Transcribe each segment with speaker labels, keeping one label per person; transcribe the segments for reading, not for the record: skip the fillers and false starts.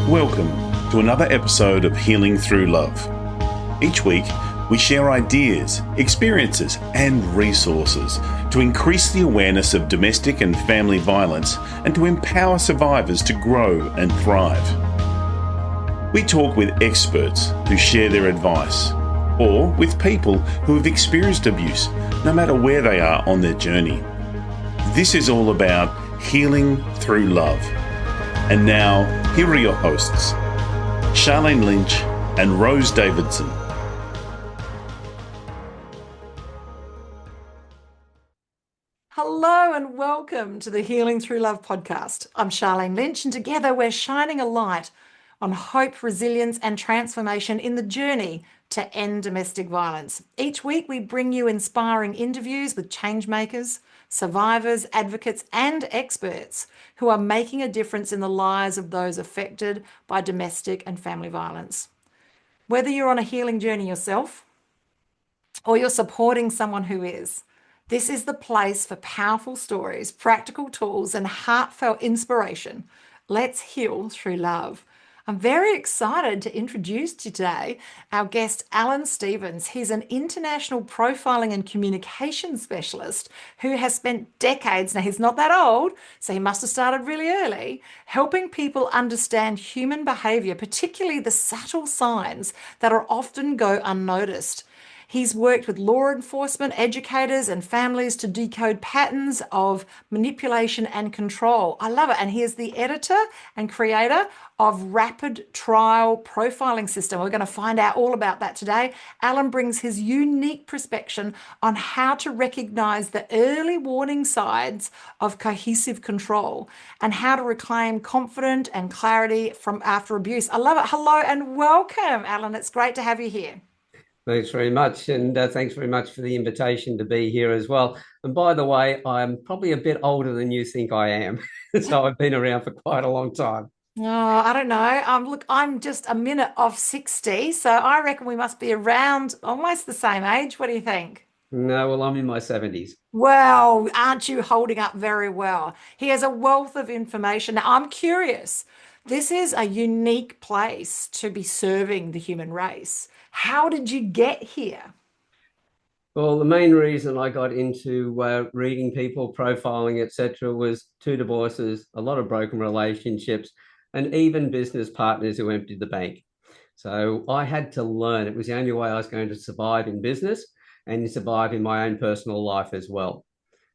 Speaker 1: Welcome to another episode of Healing Through Love. Each week, we share ideas, experiences, and resources to increase the awareness of domestic and family violence and to empower survivors to grow and thrive. We talk with experts who share their advice, or with people who have experienced abuse, no matter where they are on their journey. This is all about healing through love. And now, here are your hosts, Charlene Lynch and Rose Davidson.
Speaker 2: Hello and welcome to the Healing Through Love podcast. I'm Charlene Lynch, and together we're shining a light on hope, resilience, and transformation in the journey to end domestic violence. Each week we bring you inspiring interviews with change makers, survivors, advocates, and experts who are making a difference in the lives of those affected by domestic and family violence. Whether you're on a healing journey yourself or you're supporting someone who is, this is the place for powerful stories, practical tools, and heartfelt inspiration. Let's heal through love. I'm very excited to introduce today our guest, Alan Stevens. He's an international profiling and communication specialist who has spent decades, now he's not that old, so he must have started really early, helping people understand human behaviour, particularly the subtle signs that are often go unnoticed. He's worked with law enforcement, educators, and families to decode patterns of manipulation and control. I love it. And he is the editor and creator of Rapid Trial Profiling System. We're going to find out all about that today. Alan brings his unique perspective on how to recognize the early warning signs of coercive control and how to reclaim confidence and clarity from after abuse. I love it. Hello and welcome, Alan. It's great to have you here.
Speaker 3: Thanks very much. And thanks very much for the invitation to be here as well. And by the way, I'm probably a bit older than you think I am. So I've been around for quite a long time.
Speaker 2: Oh, I don't know. Look, I'm just a minute off 60, so I reckon we must be around almost the same age. What do you think?
Speaker 3: No, well, I'm in my 70s.
Speaker 2: Well, aren't you holding up very well? He has a wealth of information. Now, I'm curious. This is a unique place to be serving the human race. How did you get here?
Speaker 3: Well, the main reason I got into reading people, profiling, etc., was 2 divorces, a lot of broken relationships, and even business partners who emptied the bank. So I had to learn. It was the only way I was going to survive in business and survive in my own personal life as well.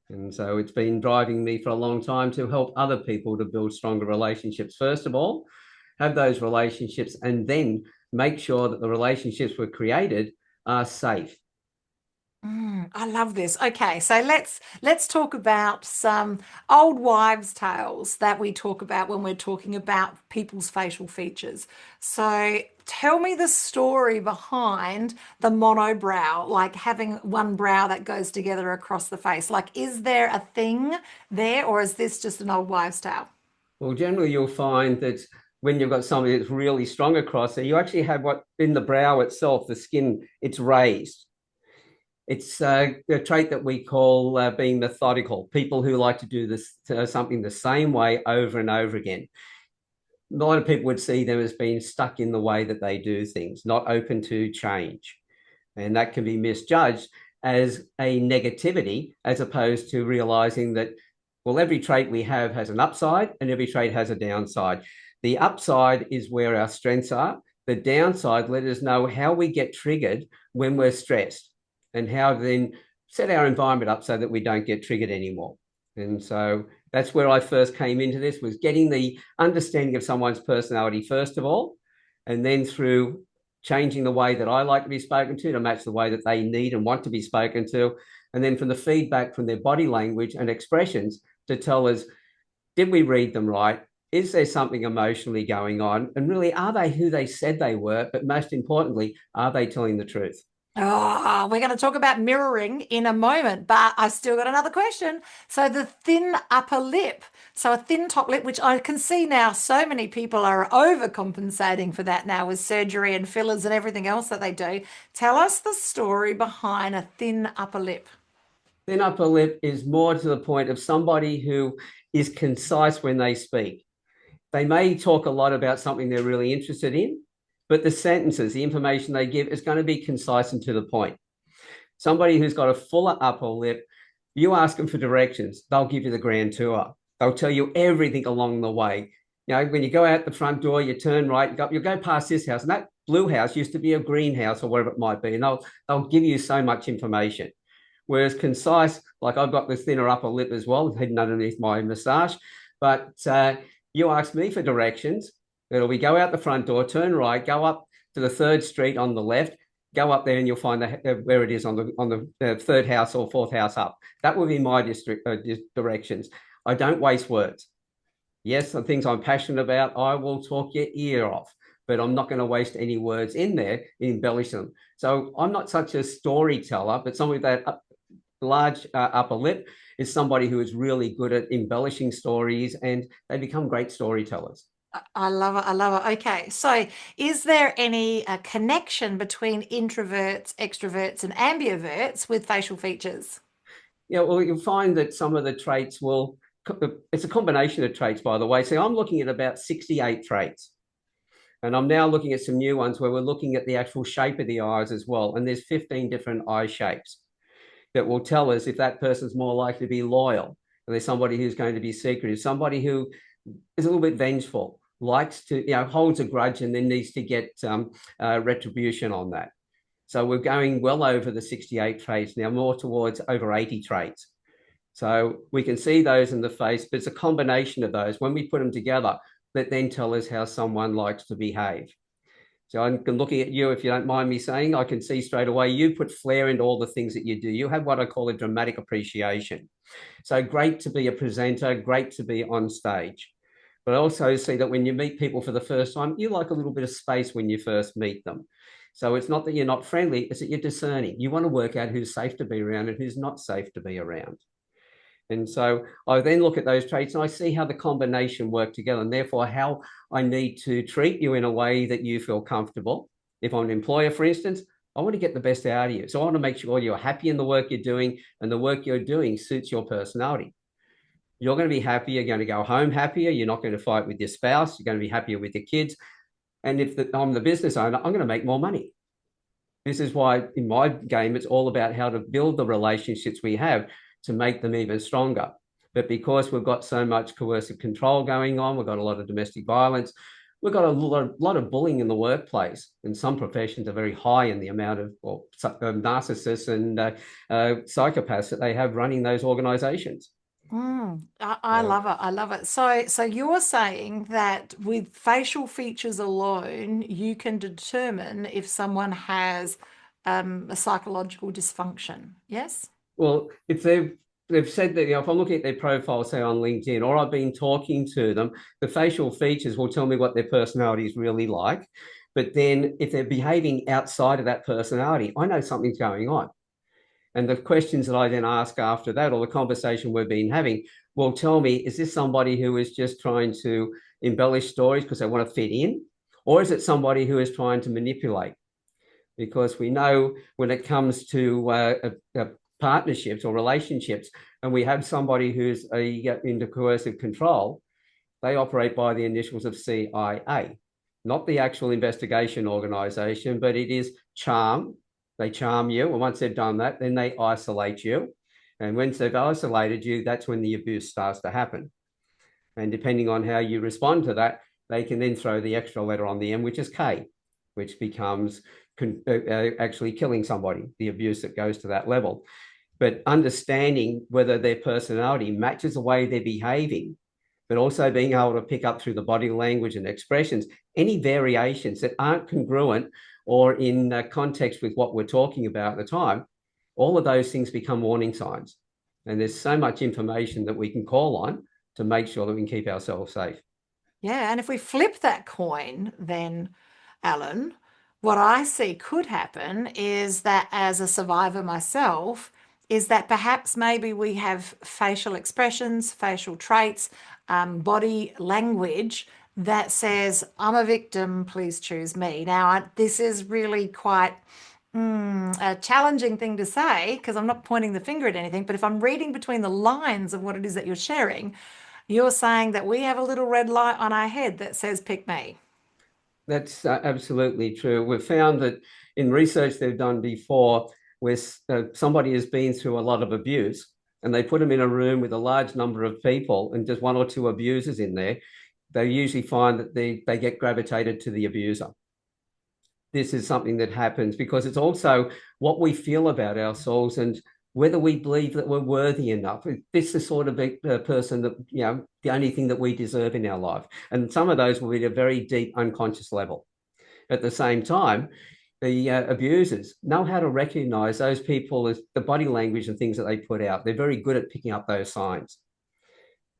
Speaker 3: And so it's been driving me for a long time to help other people to build stronger relationships. First of all, have those relationships and then make sure that the relationships we're created are safe.
Speaker 2: I love this. Okay, so let's talk about some old wives' tales that we talk about when we're talking about people's facial features. So tell me the story behind the monobrow, like having one brow that goes together across the face. Like, is there a thing there, or is this just an old wives' tale?
Speaker 3: Well, generally you'll find that when you've got something that's really strong across it, you actually have what in the brow itself, the skin, it's raised. It's a trait that we call being methodical. People who like to do this something the same way over and over again. A lot of people would see them as being stuck in the way that they do things, not open to change. And that can be misjudged as a negativity, as opposed to realizing that, well, every trait we have has an upside and every trait has a downside. The upside is where our strengths are. The downside let us know how we get triggered when we're stressed, and how then set our environment up so that we don't get triggered anymore. And so that's where I first came into this, was getting the understanding of someone's personality first of all, and then through changing the way that I like to be spoken to match the way that they need and want to be spoken to. And then from the feedback from their body language and expressions to tell us, did we read them right? Is there something emotionally going on? And really, are they who they said they were? But most importantly, are they telling the truth?
Speaker 2: Oh, we're going to talk about mirroring in a moment, but I still got another question. So the thin upper lip, so a thin top lip, which I can see now so many people are overcompensating for that now with surgery and fillers and everything else that they do. Tell us the story behind a thin upper lip.
Speaker 3: Thin upper lip is more to the point of somebody who is concise when they speak. They may talk a lot about something they're really interested in, but the sentences, the information they give is going to be concise and to the point. Somebody who's got a fuller upper lip, you ask them for directions, they'll give you the grand tour. They'll tell you everything along the way. You know, when you go out the front door, you turn right, you go past this house, and that blue house used to be a greenhouse or whatever it might be, and they'll give you so much information. Whereas concise, like I've got the thinner upper lip as well, hidden underneath my moustache, but you ask me for directions, it'll be go out the front door, turn right, go up to the 3rd street on the left, go up there and you'll find where it is on the 3rd house or 4th house up. That will be my directions. I don't waste words. Yes, the things I'm passionate about, I will talk your ear off, but I'm not going to waste any words in there and embellish them. So I'm not such a storyteller, but somebody with that large upper lip is somebody who is really good at embellishing stories, and they become great storytellers.
Speaker 2: I love it. I love it. Okay. So is there any connection between introverts, extroverts, and ambiverts with facial features?
Speaker 3: Yeah, well, you'll find that some of the traits it's a combination of traits, by the way. So I'm looking at about 68 traits. And I'm now looking at some new ones where we're looking at the actual shape of the eyes as well. And there's 15 different eye shapes that will tell us if that person's more likely to be loyal, or there's somebody who's going to be secretive, somebody who is a little bit vengeful, likes to, holds a grudge and then needs to get retribution on that. So we're going well over the 68 traits now, more towards over 80 traits. So we can see those in the face, but it's a combination of those. When we put them together, that then tell us how someone likes to behave. So I'm looking at you, if you don't mind me saying, I can see straight away you put flair into all the things that you do. You have what I call a dramatic appreciation. So great to be a presenter, great to be on stage. But I also see that when you meet people for the first time, you like a little bit of space when you first meet them. So it's not that you're not friendly, it's that you're discerning. You want to work out who's safe to be around and who's not safe to be around. And so I then look at those traits and I see how the combination work together, and therefore how I need to treat you in a way that you feel comfortable. If I'm an employer, for instance, I want to get the best out of you. So I want to make sure you're happy in the work you're doing and the work you're doing suits your personality. You're going to be happier, you're going to go home happier, you're not going to fight with your spouse, you're going to be happier with your kids. And if I'm the business owner, I'm going to make more money. This is why in my game, it's all about how to build the relationships we have to make them even stronger. But because we've got so much coercive control going on, we've got a lot of domestic violence, we've got a lot of bullying in the workplace. And some professions are very high in the amount of narcissists and psychopaths that they have running those organizations.
Speaker 2: I love it. I love it. So you're saying that with facial features alone, you can determine if someone has a psychological dysfunction. Yes?
Speaker 3: Well, if they've said that, if I'm looking at their profile, say on LinkedIn, or I've been talking to them, the facial features will tell me what their personality is really like. But then if they're behaving outside of that personality, I know something's going on. And the questions that I then ask after that, or the conversation we've been having, will tell me, is this somebody who is just trying to embellish stories because they want to fit in? Or is it somebody who is trying to manipulate? Because we know when it comes to partnerships or relationships, and we have somebody who's into coercive control, they operate by the initials of CIA, not the actual investigation organization, but it is charm. They charm you, and once they've done that, then they isolate you. And once they've isolated you, that's when the abuse starts to happen. And depending on how you respond to that, they can then throw the extra letter on the end, which is K, which becomes actually killing somebody, the abuse that goes to that level. But understanding whether their personality matches the way they're behaving, but also being able to pick up through the body language and expressions, any variations that aren't congruent or in context with what we're talking about at the time, all of those things become warning signs. And there's so much information that we can call on to make sure that we can keep ourselves safe.
Speaker 2: Yeah. And if we flip that coin, then, Alan, what I see could happen is that as a survivor myself, is that perhaps maybe we have facial expressions, facial traits, body language that says, I'm a victim, please choose me. Now, this is really quite a challenging thing to say because I'm not pointing the finger at anything, but if I'm reading between the lines of what it is that you're sharing, You're saying that we have a little red light on our head that says, pick me.
Speaker 3: That's absolutely true. We've found that in research they've done before, where somebody has been through a lot of abuse and they put them in a room with a large number of people and just one or two abusers in there, they usually find that they get gravitated to the abuser. This is something that happens because it's also what we feel about ourselves and whether we believe that we're worthy enough. This is the sort of person that, the only thing that we deserve in our life. And some of those will be at a very deep unconscious level. At the same time, the abusers know how to recognize those people as the body language and things that they put out. They're very good at picking up those signs.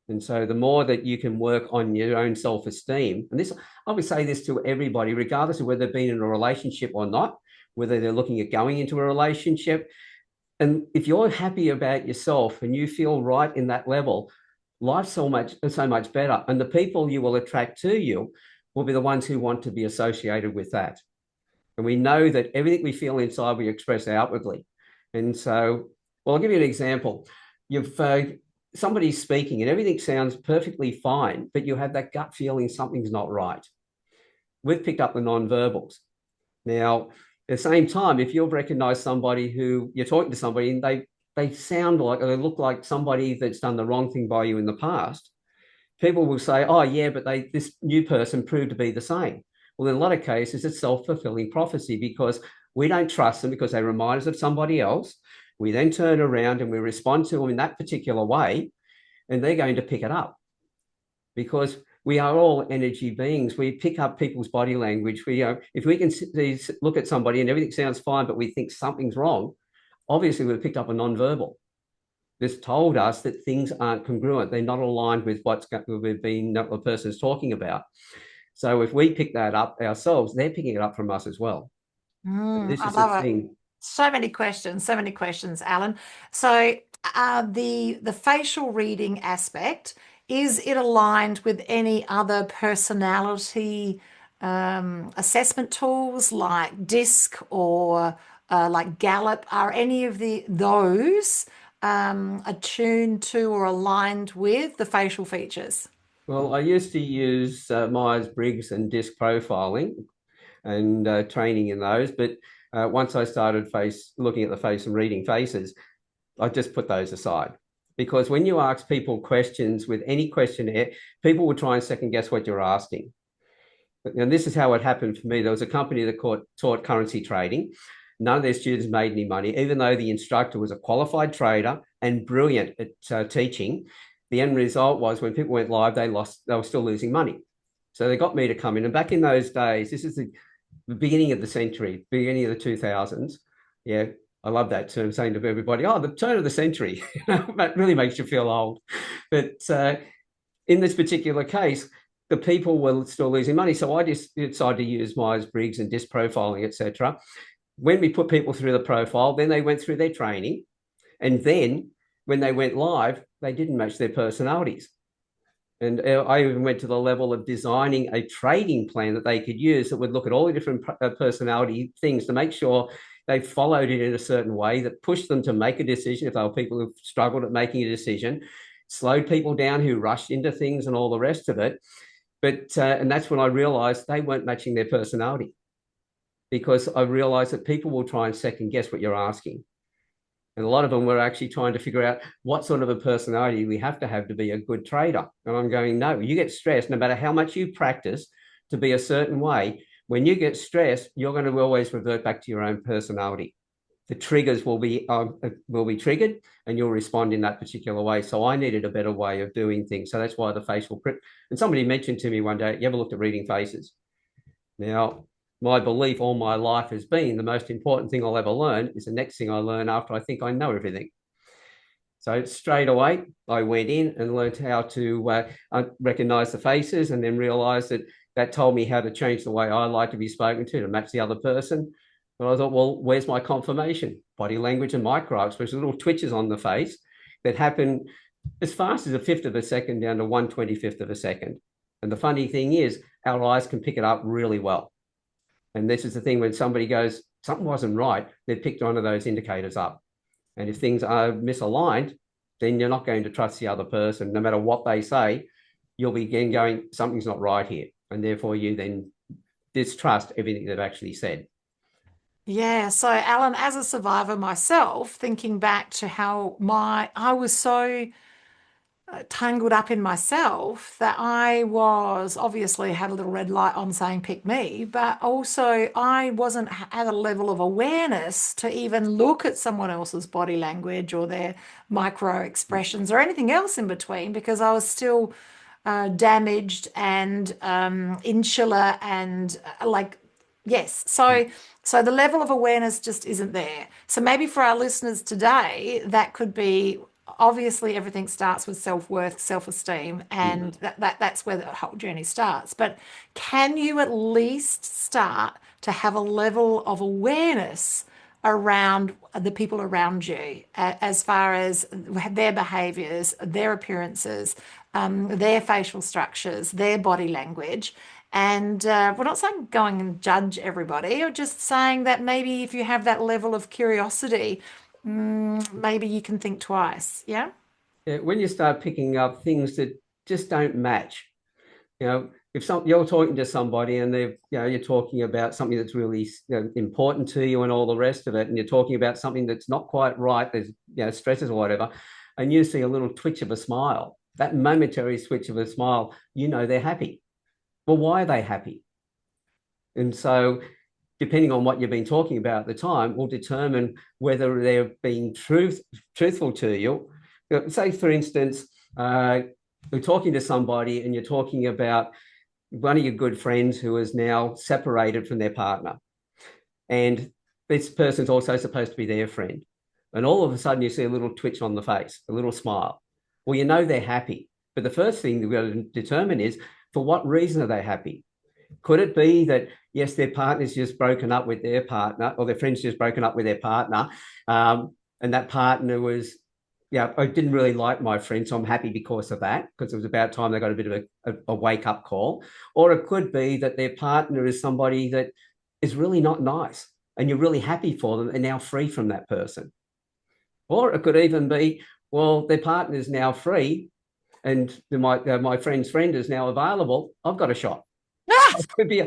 Speaker 3: And so the more that you can work on your own self-esteem, and this, I would say this to everybody, regardless of whether they've been in a relationship or not, whether they're looking at going into a relationship. And if you're happy about yourself and you feel right in that level, life's so much better. And the people you will attract to you will be the ones who want to be associated with that. And we know that everything we feel inside, we express outwardly. And so, well, I'll give you an example. You've somebody's speaking and everything sounds perfectly fine, but you have that gut feeling something's not right. We've picked up the non-verbals. Now, at the same time, if you've recognized somebody who you're talking to somebody and they sound like, or they look like somebody that's done the wrong thing by you in the past, people will say, oh yeah, but this new person proved to be the same. Well, in a lot of cases, it's self-fulfilling prophecy because we don't trust them because they remind us of somebody else. We then turn around and we respond to them in that particular way, and they're going to pick it up because we are all energy beings. We pick up people's body language. If we can look at somebody and everything sounds fine, but we think something's wrong, obviously we've picked up a non-verbal. This told us that things aren't congruent. They're not aligned with what the person's talking about. So if we pick that up ourselves, they're picking it up from us as well. This
Speaker 2: I
Speaker 3: is the
Speaker 2: love it.
Speaker 3: thing.
Speaker 2: So many questions, Alan. So the facial reading aspect, is it aligned with any other personality assessment tools like DISC or like Gallup? Are any of those attuned to or aligned with the facial features?
Speaker 3: Well, I used to use Myers-Briggs and DISC profiling and training in those, but once I started looking at the face and reading faces, I just put those aside. Because when you ask people questions with any questionnaire, people will try and second guess what you're asking. And this is how it happened for me. There was a company that taught currency trading. None of their students made any money, even though the instructor was a qualified trader and brilliant at teaching. The end result was when people went live, they were still losing money. So they got me to come in. And back in those days, this is the beginning of the century, beginning of the 2000s. Yeah, I love that term, saying to everybody, oh, the turn of the century. That really makes you feel old. But in this particular case, the people were still losing money. So I just decided to use Myers-Briggs and DISC profiling, etc. When we put people through the profile, then they went through their training. And then when they went live, they didn't match their personalities. And I even went to the level of designing a trading plan that they could use that would look at all the different personality things to make sure they followed it in a certain way that pushed them to make a decision if they were people who struggled at making a decision, slowed people down who rushed into things and all the rest of it. But and that's when I realized they weren't matching their personality, because I realized that people will try and second guess what you're asking. And a lot of them were actually trying to figure out what sort of a personality we have to be a good trader. And I'm going, no, you get stressed no matter how much you practice to be a certain way. When you get stressed, you're going to always revert back to your own personality. The triggers will be triggered and you'll respond in that particular way. So I needed a better way of doing things. So that's why the facial print. And somebody mentioned to me one day, you ever looked at reading faces? Now, my belief all my life has been the most important thing I'll ever learn is the next thing I learn after I think I know everything. So straight away, I went in and learned how to recognize the faces, and then realized that told me how to change the way I like to be spoken to match the other person. But I thought, well, where's my confirmation? Body language and micro expressions, little twitches on the face that happen as fast as a fifth of a second down to 1/25th of a second. And the funny thing is, our eyes can pick it up really well. And this is the thing, when somebody goes, something wasn't right, they've picked one of those indicators up. And if things are misaligned, then you're not going to trust the other person. No matter what they say, you'll be again going, something's not right here. And therefore you then distrust everything they've actually said.
Speaker 2: Yeah, so Alan, as a survivor myself, thinking back to how I was so tangled up in myself that I was obviously had a little red light on saying pick me, but also I wasn't at a level of awareness to even look at someone else's body language or their micro expressions or anything else in between because I was still damaged and insular and like yes. So the level of awareness just isn't there. So maybe for our listeners today, that could be obviously everything starts with self-worth, self-esteem, and that's where the whole journey starts. But can you at least start to have a level of awareness around the people around you as far as their behaviors, their appearances, their facial structures, their body language? And we're not saying going and judge everybody, or just saying that maybe if you have that level of curiosity, maybe you can think twice. Yeah.
Speaker 3: Yeah, when you start picking up things that just don't match, if you're talking to somebody and you're talking about something that's really important to you and all the rest of it, and you're talking about something that's not quite right, there's stresses or whatever, and you see a little twitch of a smile, that momentary switch of a smile, they're happy. Well, why are they happy? And so depending on what you've been talking about at the time will determine whether they're being truthful to you. Say, for instance, you're talking to somebody and you're talking about one of your good friends who is now separated from their partner. And this person's also supposed to be their friend. And all of a sudden you see a little twitch on the face, a little smile. Well, they're happy. But the first thing that we've got to determine is, for what reason are they happy? Could it be that, yes, their partner's just broken up with their partner, or their friend's just broken up with their partner, and that partner was, I didn't really like my friend, so I'm happy because of that, because it was about time they got a bit of a wake-up call. Or it could be that their partner is somebody that is really not nice, and you're really happy for them and now free from that person. Or it could even be, well, their partner is now free, and my friend's friend is now available. I've got a shot. It could be.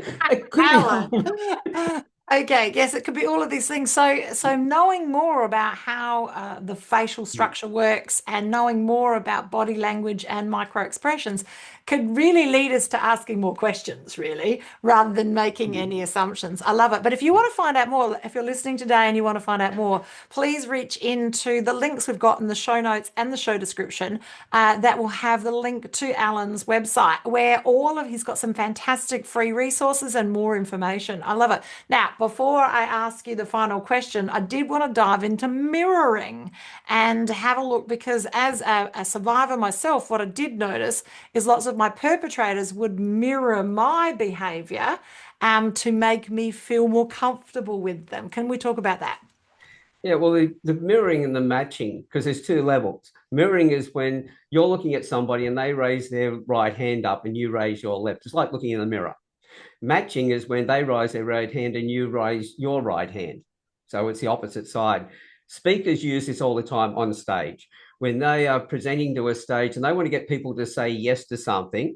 Speaker 2: Alan. Okay, yes, it could be all of these things. So knowing more about how the facial structure works and knowing more about body language and micro expressions could really lead us to asking more questions, really, rather than making any assumptions. I love it. But if you want to find out more, if you're listening today and you want to find out more, please reach into the links we've got in the show notes and the show description that will have the link to Alan's website where he's got some fantastic free resources and more information. I love it. Now, before I ask you the final question, I did want to dive into mirroring and have a look, because as a survivor myself, what I did notice is lots of my perpetrators would mirror my behavior to make me feel more comfortable with them. Can we talk about that?
Speaker 3: Yeah, well, the mirroring and the matching, because there's two levels. Mirroring is when you're looking at somebody and they raise their right hand up and you raise your left. It's like looking in the mirror. Matching is when they raise their right hand and you raise your right hand. So it's the opposite side. Speakers use this all the time on stage. When they are presenting to a stage and they want to get people to say yes to something,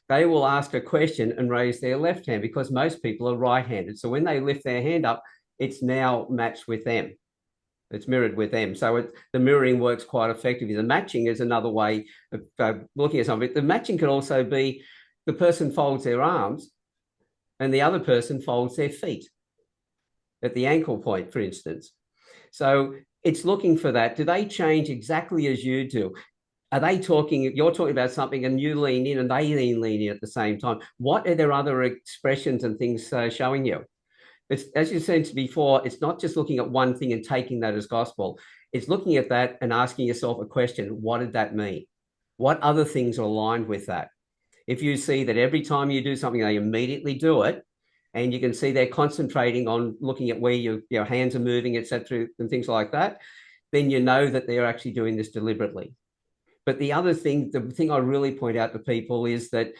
Speaker 3: they will ask a question and raise their left hand, because most people are right-handed. So when they lift their hand up, it's now matched with them. It's mirrored with them. So the mirroring works quite effectively. The matching is another way of looking at something. The matching could also be the person folds their arms and the other person folds their feet at the ankle point, for instance. So it's looking for that. Do they change exactly as you do? You're talking about something and you lean in and they lean in at the same time. What are their other expressions and things showing you? It's, as you said before, it's not just looking at one thing and taking that as gospel. It's looking at that and asking yourself a question. What did that mean? What other things are aligned with that? If you see that every time you do something, they immediately do it, and you can see they're concentrating on looking at where your hands are moving, etc., and things like that, then you know that they're actually doing this deliberately. But the thing I really point out to people is that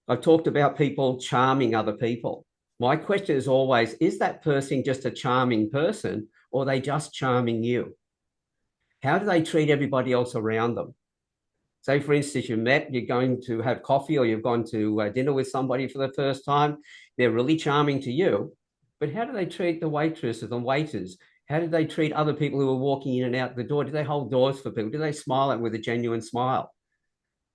Speaker 3: I've talked about people charming other people. My question is always, is that person just a charming person, or are they just charming you? how do they treat everybody else around them? Say, for instance, you're going to have coffee or you've gone to dinner with somebody for the first time. They're really charming to you, but how do they treat the waitresses and waiters? How do they treat other people who are walking in and out the door? Do they hold doors for people? Do they smile at them with a genuine smile?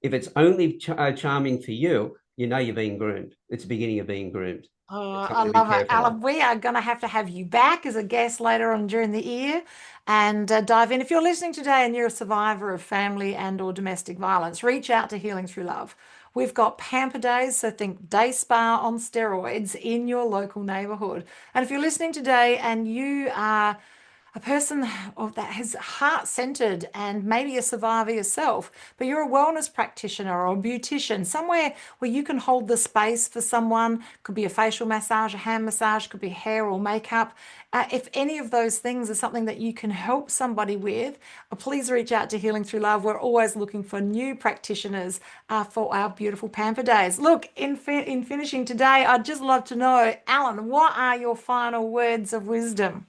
Speaker 3: If it's only charming for you, you know you're being groomed. It's the beginning of being groomed.
Speaker 2: Oh,
Speaker 3: It's
Speaker 2: I
Speaker 3: something to be
Speaker 2: love it,
Speaker 3: careful of.
Speaker 2: Alan. We are going to have you back as a guest later on during the year and dive in. If you're listening today and you're a survivor of family and or domestic violence, reach out to Healing Through Love. We've got pamper days, so think day spa on steroids in your local neighborhood. And if you're listening today and you are a person that is heart-centered and maybe a survivor yourself, but you're a wellness practitioner or a beautician, somewhere where you can hold the space for someone, could be a facial massage, a hand massage, could be hair or makeup. If any of those things are something that you can help somebody with, please reach out to Healing Through Love. We're always looking for new practitioners for our beautiful pamper days. Look, in finishing today, I'd just love to know, Alan, what are your final words of wisdom?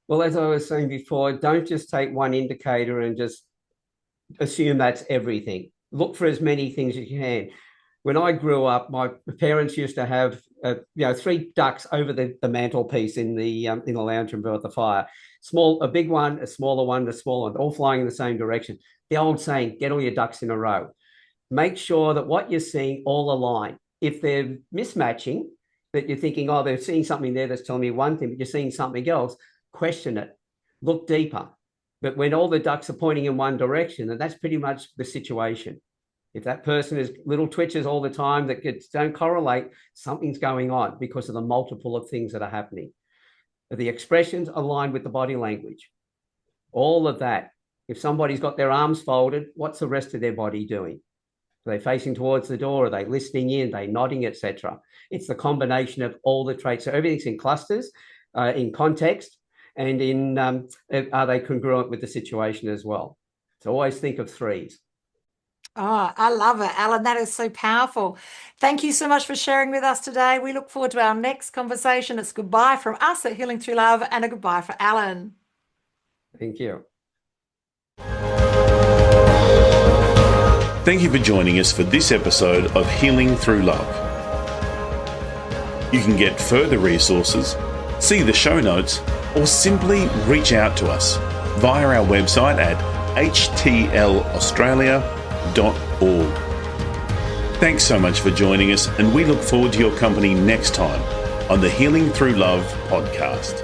Speaker 3: Well, as I was saying before, don't just take one indicator and just assume that's everything. Look for as many things as you can. When I grew up, my parents used to have 3 ducks over the mantelpiece in the lounge room at the fire. A big one, a smaller one, all flying in the same direction. The old saying, get all your ducks in a row. Make sure that what you're seeing all align. If they're mismatching, that you're thinking, oh, they're seeing something there that's telling me one thing, but you're seeing something else, question it, look deeper. But when all the ducks are pointing in one direction, then that's pretty much the situation. If that person is little twitches all the time that don't correlate, something's going on because of the multiple of things that are happening. The expressions align with the body language. All of that. If somebody's got their arms folded, what's the rest of their body doing? Are they facing towards the door? Are they listening in? Are they nodding, etc.? It's the combination of all the traits. So everything's in clusters, in context, and are they congruent with the situation as well? So always think of 3s.
Speaker 2: Oh, I love it, Alan. That is so powerful. Thank you so much for sharing with us today. We look forward to our next conversation. It's goodbye from us at Healing Through Love and a goodbye for Alan.
Speaker 3: Thank you.
Speaker 1: Thank you for joining us for this episode of Healing Through Love. You can get further resources, see the show notes, or simply reach out to us via our website at htlaustralia.org. Thanks so much for joining us, and we look forward to your company next time on the Healing Through Love podcast.